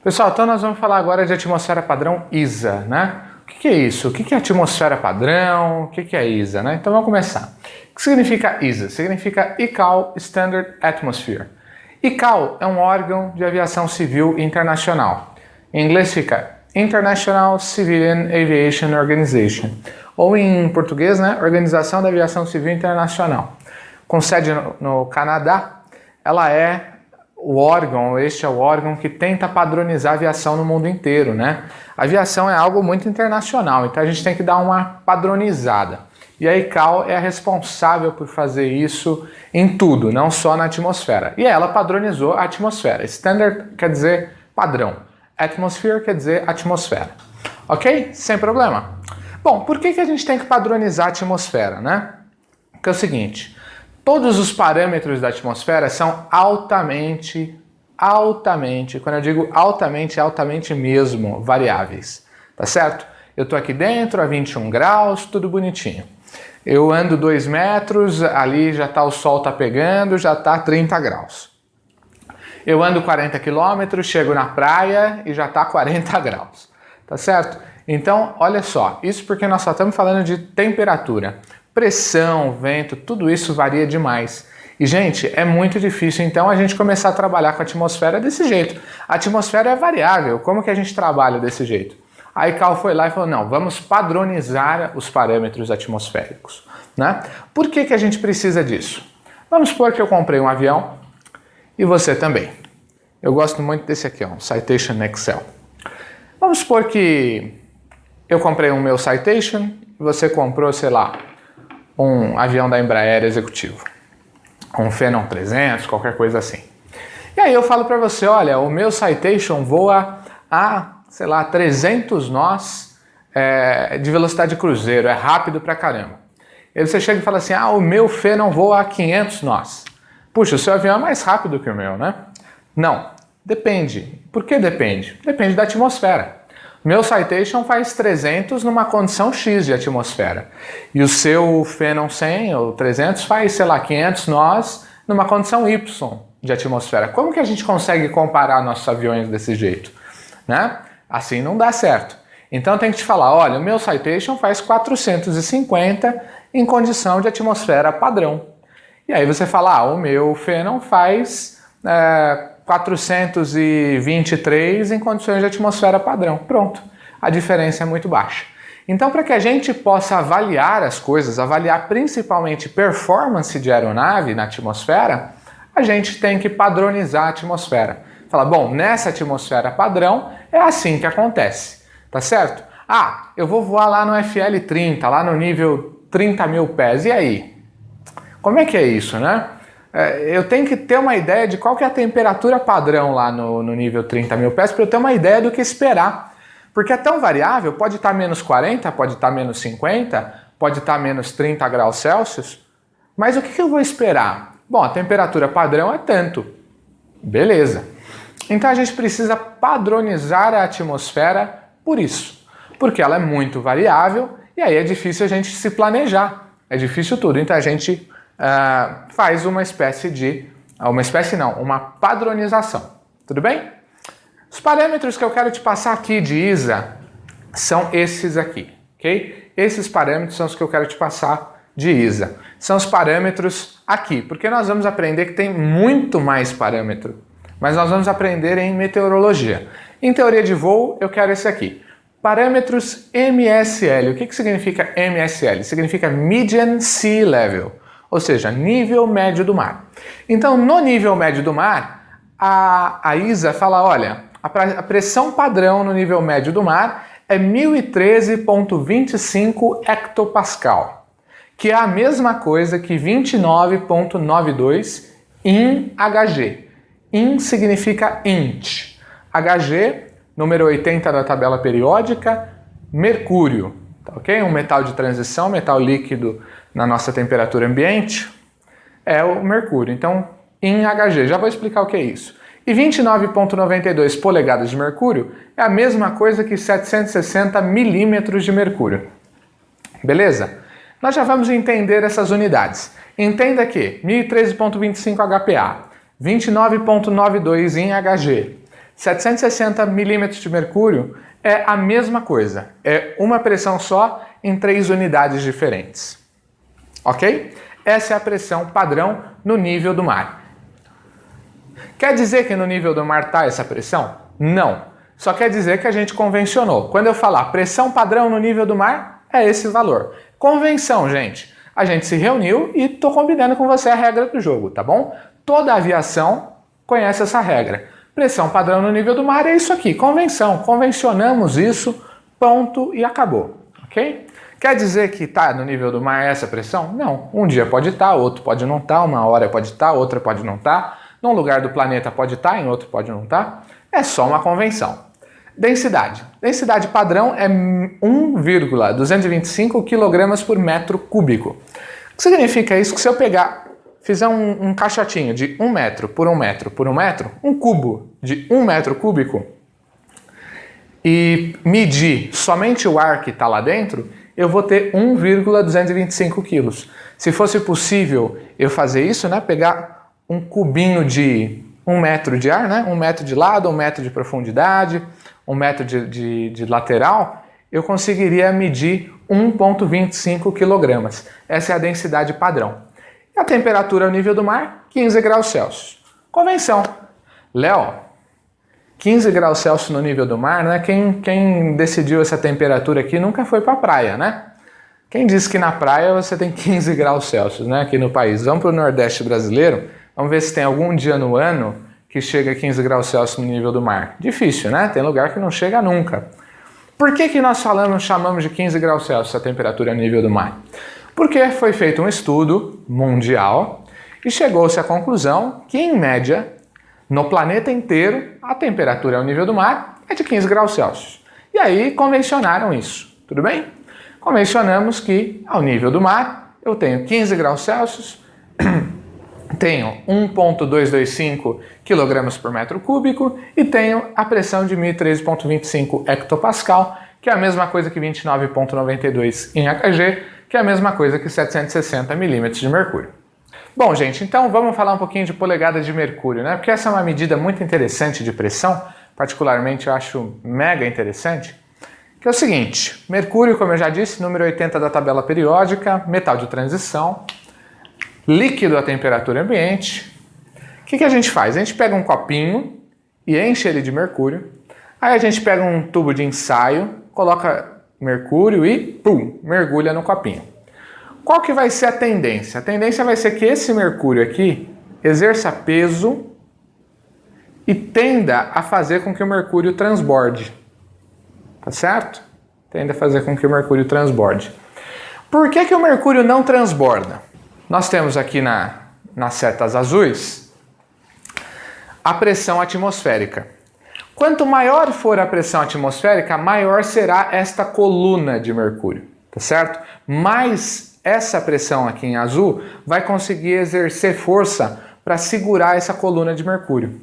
Pessoal, então nós vamos falar agora de atmosfera padrão ISA, né? O que é isso? O que é atmosfera padrão? O que é ISA, né? Então vamos começar. O que significa ISA? Significa ICAO Standard Atmosphere. ICAO é um órgão de aviação civil internacional. Em inglês fica International Civilian Aviation Organization, ou em português, né? Organização da Aviação Civil Internacional. Com sede no Canadá, ela é este é o órgão que tenta padronizar a aviação no mundo inteiro, né? A aviação é algo muito internacional, então a gente tem que dar uma padronizada. E a ICAO é a responsável por fazer isso em tudo, não só na atmosfera. E ela padronizou a atmosfera. Standard quer dizer padrão. Atmosphere quer dizer atmosfera. Ok? Sem problema. Bom, por que a gente tem que padronizar a atmosfera, né? Porque é o seguinte... Todos os parâmetros da atmosfera são altamente, quando eu digo altamente, é altamente mesmo, variáveis, tá certo? Eu tô aqui dentro a 21 graus, tudo bonitinho. Eu ando 2 metros, ali já tá, o sol tá pegando, já tá 30 graus. Eu ando 40 quilômetros, chego na praia e já tá 40 graus, tá certo? Então, olha só, isso porque nós só estamos falando de temperatura. Pressão, vento, tudo isso varia demais. E, gente, é muito difícil, então, a gente começar a trabalhar com a atmosfera desse jeito. A atmosfera é variável, como que a gente trabalha desse jeito? A ICAO foi lá e falou, não, vamos padronizar os parâmetros atmosféricos, né? Por que a gente precisa disso? Vamos supor que eu comprei um avião e você também. Eu gosto muito desse aqui, ó, um Citation Excel. Vamos supor que eu comprei um meu Citation e você comprou, sei lá, um avião da Embraer executivo, um Phenom 300, qualquer coisa assim. E aí eu falo para você, olha, o meu Citation voa a, sei lá, 300 nós de velocidade de cruzeiro, é rápido pra caramba. E aí você chega e fala assim, o meu Phenom voa a 500 nós. Puxa, o seu avião é mais rápido que o meu, né? Não, depende. Por que depende? Depende da atmosfera. Meu Citation faz 300 numa condição X de atmosfera. E o seu Phenom 100 ou 300 faz, sei lá, 500 nós numa condição Y de atmosfera. Como que a gente consegue comparar nossos aviões desse jeito? Né? Assim não dá certo. Então tem que te falar, olha, o meu Citation faz 450 em condição de atmosfera padrão. E aí você fala, o meu Phenom faz 423 em condições de atmosfera padrão. Pronto, a diferença é muito baixa. Então, para que a gente possa avaliar as coisas, avaliar principalmente performance de aeronave na atmosfera, a gente tem que padronizar a atmosfera. Fala, bom, nessa atmosfera padrão é assim que acontece, tá certo? Eu vou voar lá no FL30, lá no nível 30 mil pés, e aí? Como é que é isso, né? Eu tenho que ter uma ideia de qual que é a temperatura padrão lá no nível 30 mil pés para eu ter uma ideia do que esperar. Porque é tão variável, pode estar menos 40, pode estar menos 50, pode estar menos 30 graus Celsius. Mas o que eu vou esperar? Bom, a temperatura padrão é tanto. Beleza. Então a gente precisa padronizar a atmosfera por isso. Porque ela é muito variável e aí é difícil a gente se planejar. É difícil tudo. Então a gente... faz uma uma padronização, tudo bem? Os parâmetros que eu quero te passar aqui de ISA são esses aqui, ok? Esses parâmetros são os que eu quero te passar de ISA. São os parâmetros aqui, porque nós vamos aprender que tem muito mais parâmetro, mas nós vamos aprender em meteorologia. Em teoria de voo, eu quero esse aqui. Parâmetros MSL. O que significa MSL? Significa Median Sea Level. Ou seja, nível médio do mar. Então, no nível médio do mar, a ISA fala, olha, a pressão padrão no nível médio do mar é 1013,25 hectopascal, que é a mesma coisa que 29,92 in Hg. In significa int. Hg, número 80 da tabela periódica, mercúrio. Tá, ok? Um metal de transição, metal líquido na nossa temperatura ambiente, é o mercúrio. Então, em Hg, já vou explicar o que é isso. E 29,92 polegadas de mercúrio é a mesma coisa que 760 milímetros de mercúrio. Beleza? Nós já vamos entender essas unidades. Entenda que 1013,25 HPA, 29,92 em Hg, 760 milímetros de mercúrio é a mesma coisa, é uma pressão só em 3 unidades diferentes. Ok? Essa é a pressão padrão no nível do mar. Quer dizer que no nível do mar está essa pressão? Não. Só quer dizer que a gente convencionou. Quando eu falar pressão padrão no nível do mar, é esse valor. Convenção, gente. A gente se reuniu e estou combinando com você a regra do jogo, tá bom? Toda aviação conhece essa regra. Pressão padrão no nível do mar é isso aqui, convenção. Convencionamos isso, ponto e acabou, ok? Quer dizer que está no nível do mar essa pressão? Não. Um dia pode estar, outro pode não estar, uma hora pode estar, outra pode não estar. Num lugar do planeta pode estar, em outro pode não estar. É só uma convenção. Densidade. Densidade padrão é 1,225 kg por metro cúbico. O que significa isso? Que se eu fizer um caixotinho de 1 metro por 1 metro por 1 metro, um cubo de 1 metro cúbico, e medir somente o ar que está lá dentro, eu vou ter 1,225 kg. Se fosse possível eu fazer isso, né, pegar um cubinho de 1 metro de ar, né, 1 metro de lado, 1 metro de profundidade, 1 metro de lateral, eu conseguiria medir 1,25 kg. Essa é a densidade padrão. E a temperatura ao nível do mar, 15 graus Celsius. Convenção. Léo, 15 graus Celsius no nível do mar, né? Quem decidiu essa temperatura aqui nunca foi para a praia, né? Quem disse que na praia você tem 15 graus Celsius, né? Aqui no país. Vamos para o Nordeste brasileiro, vamos ver se tem algum dia no ano que chega a 15 graus Celsius no nível do mar. Difícil, né? Tem lugar que não chega nunca. Por que nós chamamos de 15 graus Celsius a temperatura a nível do mar? Porque foi feito um estudo mundial e chegou-se à conclusão que, em média, no planeta inteiro, a temperatura ao nível do mar é de 15 graus Celsius. E aí convencionaram isso, tudo bem? Convencionamos que, ao nível do mar, eu tenho 15 graus Celsius, tenho 1,225 kg por metro cúbico e tenho a pressão de 1.013,25 hectopascal, que é a mesma coisa que 29,92 em AKG, que é a mesma coisa que 760 milímetros de mercúrio. Bom, gente, então vamos falar um pouquinho de polegada de mercúrio, né? Porque essa é uma medida muito interessante de pressão, particularmente eu acho mega interessante, que é o seguinte: mercúrio, como eu já disse, número 80 da tabela periódica, metal de transição, líquido a temperatura ambiente. O que a gente faz? A gente pega um copinho e enche ele de mercúrio, aí a gente pega um tubo de ensaio, coloca mercúrio e, pum, mergulha no copinho. Qual que vai ser a tendência? A tendência vai ser que esse mercúrio aqui exerça peso e tenda a fazer com que o mercúrio transborde. Tá certo? Tende a fazer com que o mercúrio transborde. Por que o mercúrio não transborda? Nós temos aqui nas setas azuis a pressão atmosférica. Quanto maior for a pressão atmosférica, maior será esta coluna de mercúrio, tá certo? Mais essa pressão aqui em azul vai conseguir exercer força para segurar essa coluna de mercúrio.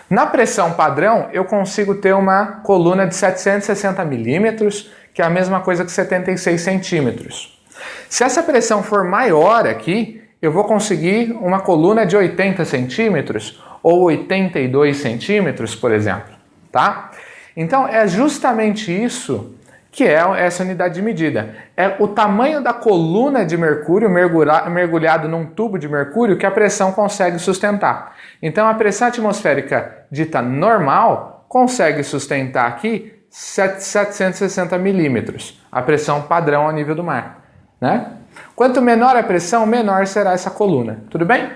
Na pressão padrão, eu consigo ter uma coluna de 760 milímetros, que é a mesma coisa que 76 centímetros. Se essa pressão for maior aqui, eu vou conseguir uma coluna de 80 centímetros ou 82 centímetros, por exemplo. Tá? Então é justamente isso que é essa unidade de medida. É o tamanho da coluna de mercúrio mergulhado num tubo de mercúrio que a pressão consegue sustentar. Então a pressão atmosférica dita normal consegue sustentar aqui 760 milímetros, a pressão padrão a nível do mar, né? Quanto menor a pressão, menor será essa coluna, tudo bem?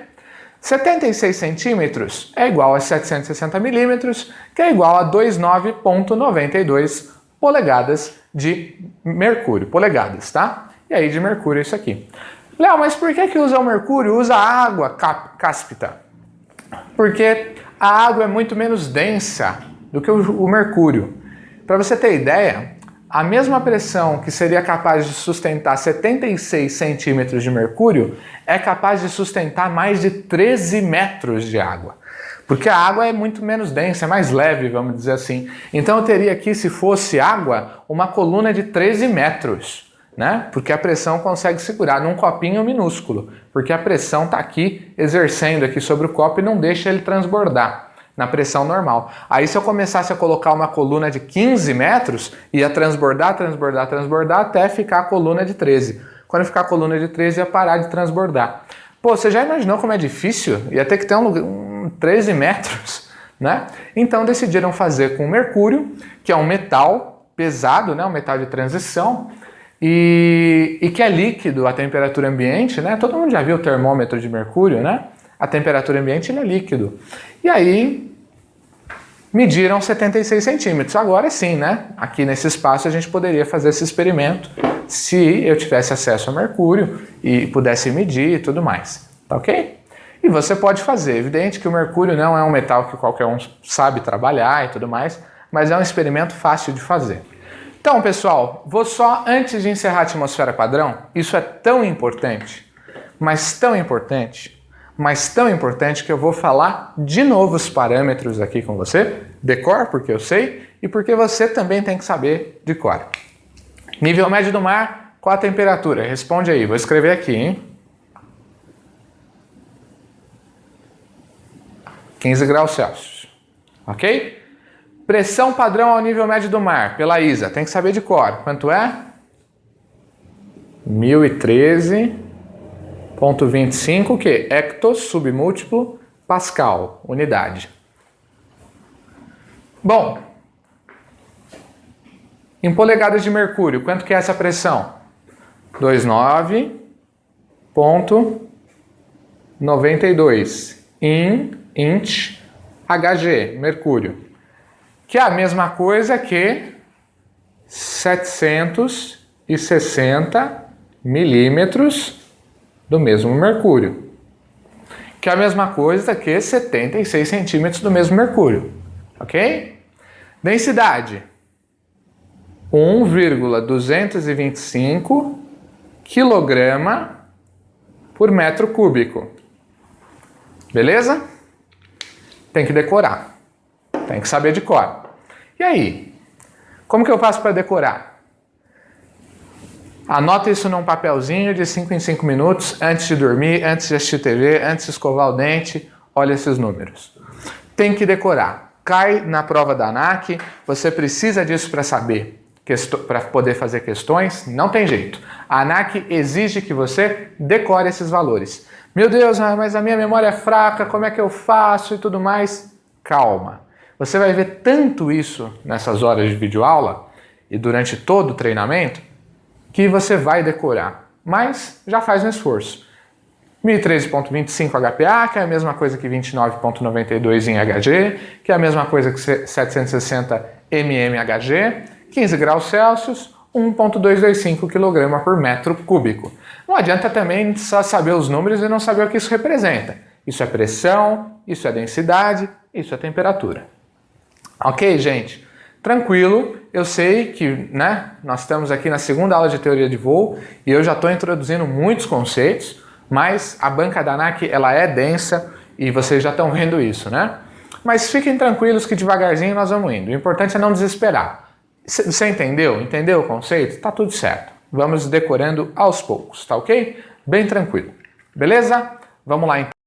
76 centímetros é igual a 760 milímetros, que é igual a 29,92 polegadas de mercúrio. Polegadas, tá? E aí de mercúrio é isso aqui. Léo, mas por que usa o mercúrio? Usa água cáspita. Porque a água é muito menos densa do que o mercúrio. Para você ter ideia, a mesma pressão que seria capaz de sustentar 76 centímetros de mercúrio é capaz de sustentar mais de 13 metros de água. Porque a água é muito menos densa, é mais leve, vamos dizer assim. Então eu teria aqui, se fosse água, uma coluna de 13 metros, né? Porque a pressão consegue segurar num copinho minúsculo. Porque a pressão está aqui, exercendo aqui sobre o copo e não deixa ele transbordar. na pressão normal. Aí se eu começasse a colocar uma coluna de 15 metros, ia transbordar, transbordar, transbordar até ficar a coluna de 13. Quando ficar a coluna de 13, ia parar de transbordar. Pô, você já imaginou como é difícil? Ia ter que ter 13 metros, né? Então decidiram fazer com mercúrio, que é um metal pesado, né? Um metal de transição, e que é líquido à temperatura ambiente, né? Todo mundo já viu o termômetro de mercúrio, né? A temperatura ambiente ele é líquido. E aí mediram 76 centímetros. Agora sim, né? Aqui nesse espaço a gente poderia fazer esse experimento se eu tivesse acesso a mercúrio e pudesse medir e tudo mais. Tá ok? E você pode fazer. Evidente que o mercúrio não é um metal que qualquer um sabe trabalhar e tudo mais, mas é um experimento fácil de fazer. Então, pessoal, vou só, antes de encerrar a atmosfera padrão, isso é tão importante, mas tão importante, que eu vou falar de novo os parâmetros aqui com você, de cor, porque eu sei, e porque você também tem que saber de cor. Nível médio do mar, qual a temperatura? Responde aí, vou escrever aqui, hein? 15 graus Celsius, ok? Pressão padrão ao nível médio do mar, pela ISA, tem que saber de cor. Quanto é? 1013,25, o quê? Hectos, submúltiplo, Pascal, unidade. Bom, em polegadas de mercúrio, quanto que é essa pressão? 29,92 inch Hg, mercúrio. Que é a mesma coisa que 760 milímetros do mesmo mercúrio. Que é a mesma coisa que 76 centímetros do mesmo mercúrio. Ok? Densidade: 1,225 quilograma por metro cúbico. Beleza? Tem que decorar. Tem que saber de cor. E aí? Como que eu faço para decorar? Anota isso num papelzinho de 5 em 5 minutos, antes de dormir, antes de assistir TV, antes de escovar o dente. Olha esses números. Tem que decorar. Cai na prova da ANAC, você precisa disso para saber, para poder fazer questões, não tem jeito. A ANAC exige que você decore esses valores. Meu Deus, mas a minha memória é fraca, como é que eu faço e tudo mais? Calma. Você vai ver tanto isso nessas horas de videoaula e durante todo o treinamento que você vai decorar, mas já faz um esforço. 1013,25 HPA, que é a mesma coisa que 29,92 em Hg, que é a mesma coisa que 760 mmHg, 15 graus Celsius, 1,225 kg por metro cúbico. Não adianta também só saber os números e não saber o que isso representa. Isso é pressão, isso é densidade, isso é temperatura. Ok, gente? Tranquilo, eu sei que nós estamos aqui na segunda aula de teoria de voo e eu já estou introduzindo muitos conceitos, mas a banca da ANAC ela é densa e vocês já estão vendo isso, né? Mas fiquem tranquilos que devagarzinho nós vamos indo. O importante é não desesperar. Você entendeu? Entendeu o conceito? Tá tudo certo. Vamos decorando aos poucos, tá ok? Bem tranquilo. Beleza? Vamos lá então.